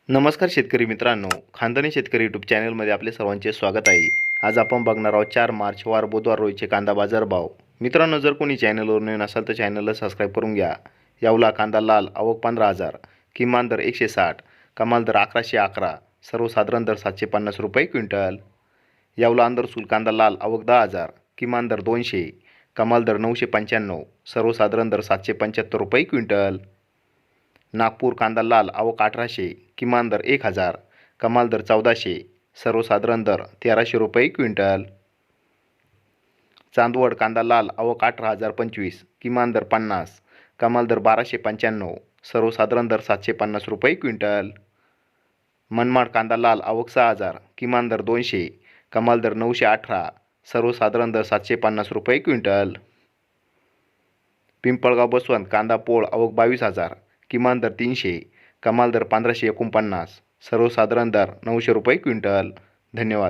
नमस्कार शेतकरी मित्रांनो, खानदानी शेतकरी यूट्यूब चॅनलमध्ये आपले सर्वांचे स्वागत आहे. आज आपण बघणार आहोत 4 मार्च वार बुधवार रोजचे कांदा बाजार भाव. मित्रांनो, जर कोणी चॅनलवर नवीन असाल तर चॅनलला सबस्क्राईब करून घ्या. यावला कांदा लाल आवक 15,000, किमान दर 160, कमाल दर 1111, सर्वसाधारण दर 750 रुपये क्विंटल. यावला अंदरसूल कांदा लाल आवक 10,000, किमान दर 200, कमाल दर 995, सर्वसाधारण दर 775 रुपये क्विंटल. नागपूर कांदा लाल आवक 1800, किमान दर 1000, कमाल दर 1400, सर्वसाधारण दर 1300 रुपये क्विंटल. चांदवड कांदा लाल आवक 18,025, किमान दर 50, कमाल दर 1295, सर्वसाधारण दर 750 रुपये क्विंटल. मनमाड कांदा लाल आवक 6,000, किमान दर 200, कमाल दर 918, सर्वसाधारण दर 750 रुपये क्विंटल. पिंपळगाव बसवंत कांदा पोळ आवक 22,000, किमान दर 300, कमाल दर 1549, सर्वसाधारण दर 900 रुपये क्विंटल. धन्यवाद.